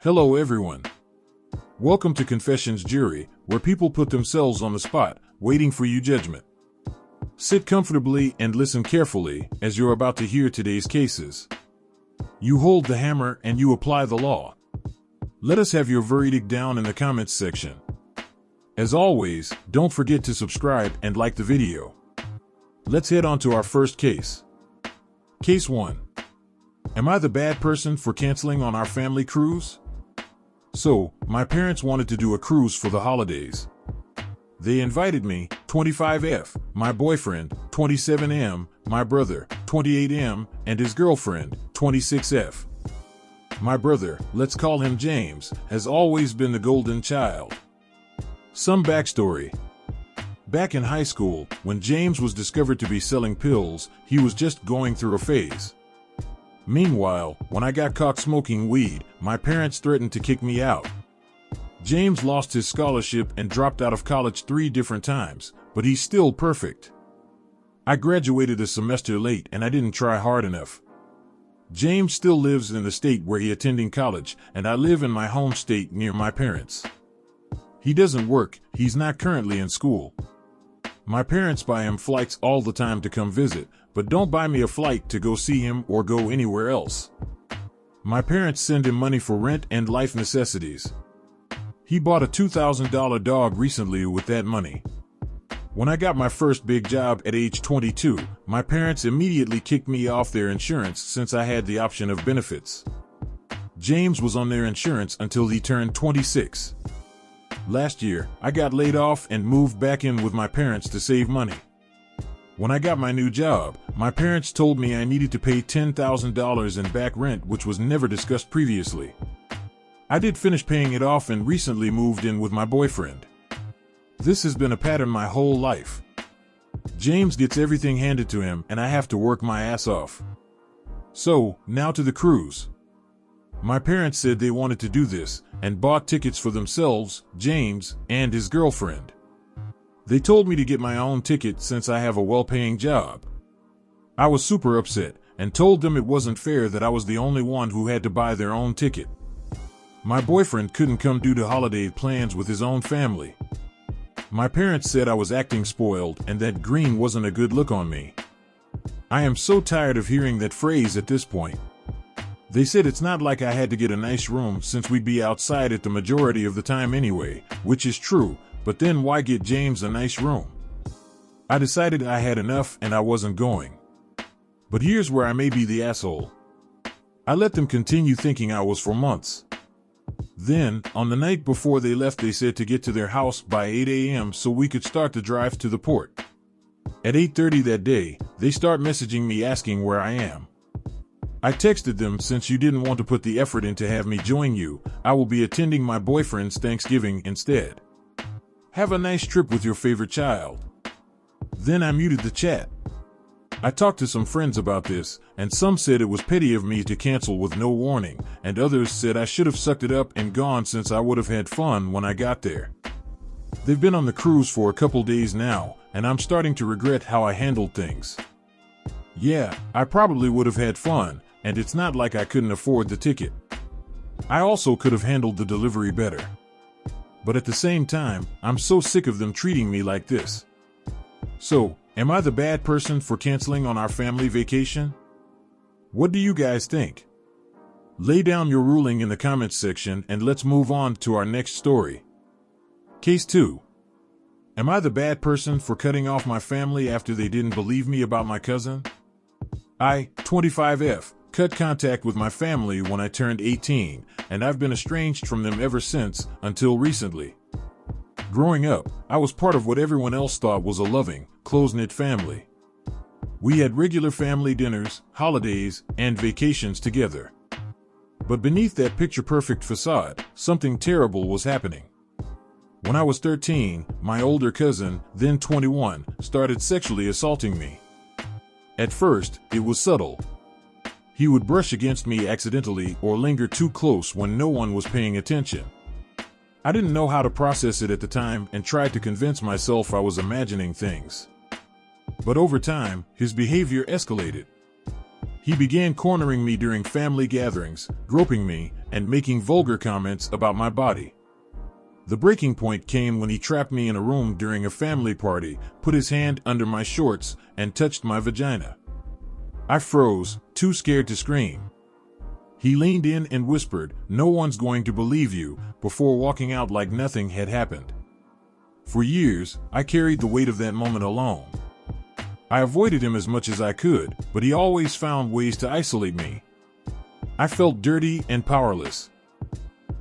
Hello everyone. Welcome to Confessions Jury, where people put themselves on the spot, waiting for your judgment. Sit comfortably and listen carefully, as you're about to hear today's cases. You hold the hammer and you apply the law. Let us have your verdict down in the comments section. As always, don't forget to subscribe and like the video. Let's head on to our first case. Case 1. Am I the bad person for canceling on our family cruise? So, my parents wanted to do a cruise for the holidays. They invited me, 25F, my boyfriend, 27M, my brother, 28M, and his girlfriend, 26F. My brother, let's call him James, has always been the golden child. Some backstory. Back in high school, when James was discovered to be selling pills, he was just going through a phase. Meanwhile, when I got caught smoking weed, my parents threatened to kick me out. James lost his scholarship and dropped out of college 3 different times, but he's still perfect. I graduated a semester late and I didn't try hard enough. James still lives in the state where he attending college, and I live in my home state near my parents. He doesn't work, he's not currently in school. My parents buy him flights all the time to come visit, but don't buy me a flight to go see him or go anywhere else. My parents send him money for rent and life necessities. He bought a $2,000 dog recently with that money. When I got my first big job at age 22, my parents immediately kicked me off their insurance since I had the option of benefits. James was on their insurance until he turned 26. Last year, I got laid off and moved back in with my parents to save money. When I got my new job, my parents told me I needed to pay $10,000 in back rent, which was never discussed previously. I did finish paying it off and recently moved in with my boyfriend. This has been a pattern my whole life. James gets everything handed to him and I have to work my ass off. So, now to the cruise. My parents said they wanted to do this and bought tickets for themselves, James, and his girlfriend. They told me to get my own ticket since I have a well-paying job. I was super upset and told them it wasn't fair that I was the only one who had to buy their own ticket. My boyfriend couldn't come due to holiday plans with his own family. My parents said I was acting spoiled and that green wasn't a good look on me. I am so tired of hearing that phrase at this point. They said it's not like I had to get a nice room since we'd be outside it the majority of the time anyway, which is true, but then why get James a nice room? I decided I had enough and I wasn't going. But here's where I may be the asshole. I let them continue thinking I was for months. Then, on the night before they left, they said to get to their house by 8 a.m. so we could start the drive to the port. At 8:30 that day, they start messaging me asking where I am. I texted them, since you didn't want to put the effort in to have me join you, I will be attending my boyfriend's Thanksgiving instead. Have a nice trip with your favorite child. Then I muted the chat. I talked to some friends about this, and some said it was petty of me to cancel with no warning, and others said I should have sucked it up and gone since I would have had fun when I got there. They've been on the cruise for a couple days now, and I'm starting to regret how I handled things. Yeah, I probably would have had fun, and it's not like I couldn't afford the ticket. I also could have handled the delivery better. But at the same time, I'm so sick of them treating me like this. So, am I the bad person for canceling on our family vacation? What do you guys think? Lay down your ruling in the comments section and let's move on to our next story. Case 2. Am I the bad person for cutting off my family after they didn't believe me about my cousin? I, 25F, cut contact with my family when I turned 18, and I've been estranged from them ever since, until recently. Growing up, I was part of what everyone else thought was a loving, close-knit family. We had regular family dinners, holidays, and vacations together. But beneath that picture-perfect facade, something terrible was happening. When I was 13, my older cousin, then 21, started sexually assaulting me. At first, it was subtle. He would brush against me accidentally or linger too close when no one was paying attention. I didn't know how to process it at the time and tried to convince myself I was imagining things. But over time, his behavior escalated. He began cornering me during family gatherings, groping me, and making vulgar comments about my body. The breaking point came when he trapped me in a room during a family party, put his hand under my shorts, and touched my vagina. I froze, too scared to scream. He leaned in and whispered, "No one's going to believe you," before walking out like nothing had happened. For years, I carried the weight of that moment alone. I avoided him as much as I could, but he always found ways to isolate me. I felt dirty and powerless.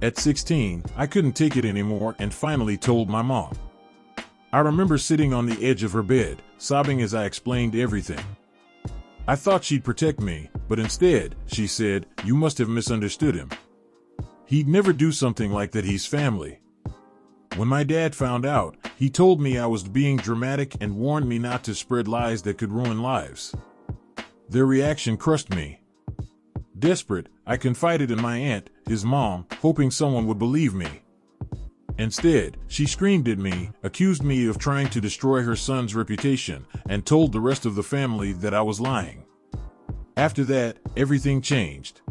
At 16, I couldn't take it anymore and finally told my mom. I remember sitting on the edge of her bed, sobbing as I explained everything. I thought she'd protect me, but instead, she said, "You must have misunderstood him. He'd never do something like that. He's family." When my dad found out, he told me I was being dramatic and warned me not to spread lies that could ruin lives. Their reaction crushed me. Desperate, I confided in my aunt, his mom, hoping someone would believe me. Instead, she screamed at me, accused me of trying to destroy her son's reputation, and told the rest of the family that I was lying. After that, everything changed.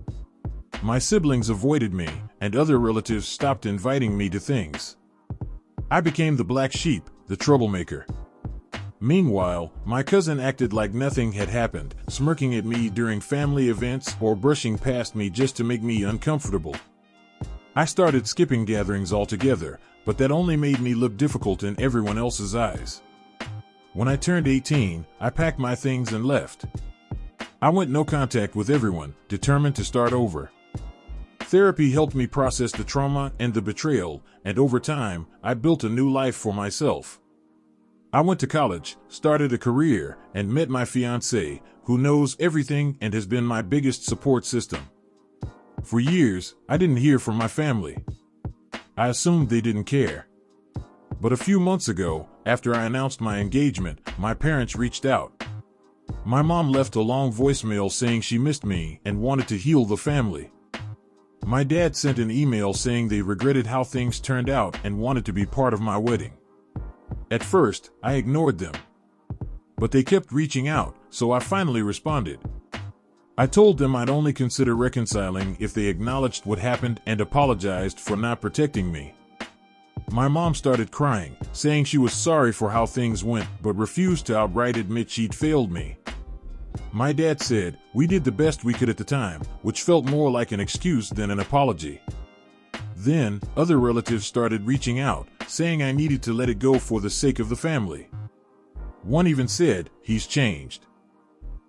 My siblings avoided me, and other relatives stopped inviting me to things. I became the black sheep, the troublemaker. Meanwhile, my cousin acted like nothing had happened, smirking at me during family events or brushing past me just to make me uncomfortable. I started skipping gatherings altogether, but that only made me look difficult in everyone else's eyes. When I turned 18, I packed my things and left. I went no contact with everyone, determined to start over. Therapy helped me process the trauma and the betrayal, and over time, I built a new life for myself. I went to college, started a career, and met my fiancée, who knows everything and has been my biggest support system. For years, I didn't hear from my family. I assumed they didn't care. But a few months ago, after I announced my engagement, my parents reached out. My mom left a long voicemail saying she missed me and wanted to heal the family. My dad sent an email saying they regretted how things turned out and wanted to be part of my wedding. At first, I ignored them. But they kept reaching out, so I finally responded. I told them I'd only consider reconciling if they acknowledged what happened and apologized for not protecting me. My mom started crying, saying she was sorry for how things went, but refused to outright admit she'd failed me. My dad said, "We did the best we could at the time," which felt more like an excuse than an apology. Then, other relatives started reaching out, saying I needed to let it go for the sake of the family. One even said, "He's changed.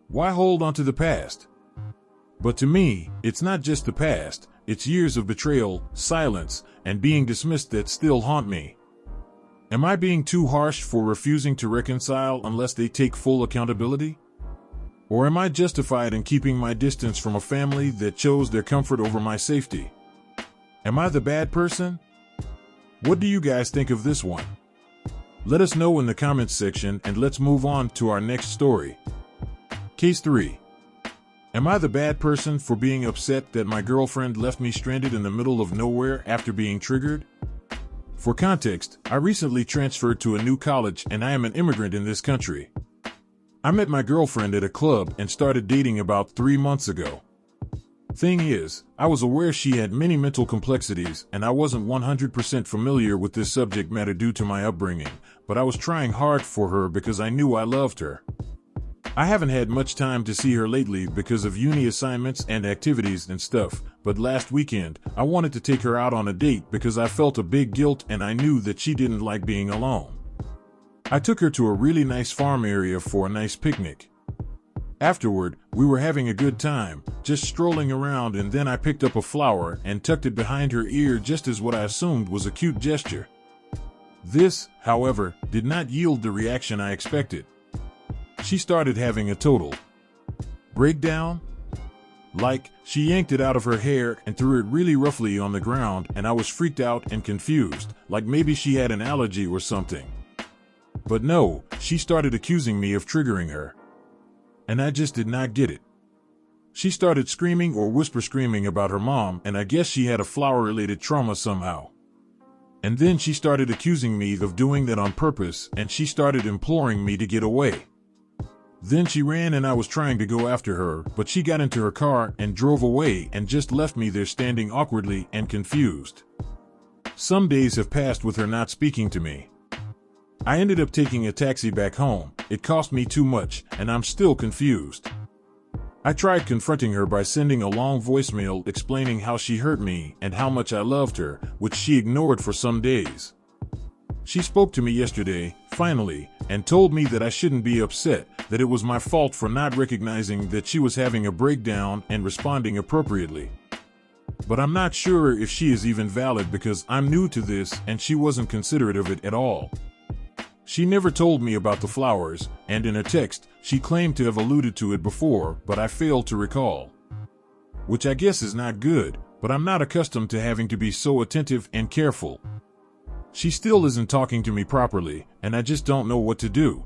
Why hold on to the past?" But to me, it's not just the past, it's years of betrayal, silence, and being dismissed that still haunt me. Am I being too harsh for refusing to reconcile unless they take full accountability? Or am I justified in keeping my distance from a family that chose their comfort over my safety? Am I the bad person? What do you guys think of this one? Let us know in the comments section, and let's move on to our next story. Case 3. Am I the bad person for being upset that my girlfriend left me stranded in the middle of nowhere after being triggered? For context, I recently transferred to a new college and I am an immigrant in this country. I met my girlfriend at a club and started dating about 3 months ago. Thing is, I was aware she had many mental complexities and I wasn't 100% familiar with this subject matter due to my upbringing, but I was trying hard for her because I knew I loved her. I haven't had much time to see her lately because of uni assignments and activities and stuff, but last weekend, I wanted to take her out on a date because I felt a big guilt and I knew that she didn't like being alone. I took her to a really nice farm area for a nice picnic. Afterward, we were having a good time, just strolling around, and then I picked up a flower and tucked it behind her ear just as what I assumed was a cute gesture. This, however, did not yield the reaction I expected. She started having a total breakdown. Like, she yanked it out of her hair and threw it really roughly on the ground, and I was freaked out and confused, like maybe she had an allergy or something. But no, she started accusing me of triggering her. And I just did not get it. She started screaming or whisper screaming about her mom, and I guess she had a flower-related trauma somehow. And then she started accusing me of doing that on purpose, and she started imploring me to get away. Then she ran and I was trying to go after her, but she got into her car and drove away and just left me there standing awkwardly and confused. Some days have passed with her not speaking to me. I ended up taking a taxi back home. It cost me too much, and I'm still confused. I tried confronting her by sending a long voicemail explaining how she hurt me and how much I loved her, which she ignored for some days. She spoke to me yesterday, finally, and told me that I shouldn't be upset, that it was my fault for not recognizing that she was having a breakdown and responding appropriately. But I'm not sure if she is even valid because I'm new to this and she wasn't considerate of it at all. She never told me about the flowers, and in a text, she claimed to have alluded to it before, but I failed to recall. Which I guess is not good, but I'm not accustomed to having to be so attentive and careful. She still isn't talking to me properly, and I just don't know what to do.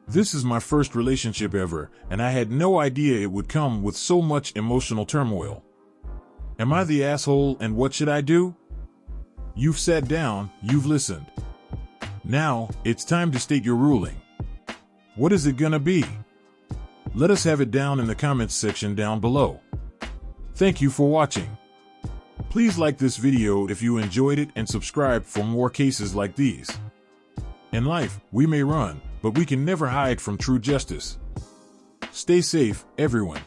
This is my first relationship ever, and I had no idea it would come with so much emotional turmoil. Am I the asshole, and what should I do? You've sat down, you've listened. Now, it's time to state your ruling. What is it gonna be? Let us have it down in the comments section down below. Thank you for watching. Please like this video if you enjoyed it and subscribe for more cases like these. In life, we may run, but we can never hide from true justice. Stay safe, everyone.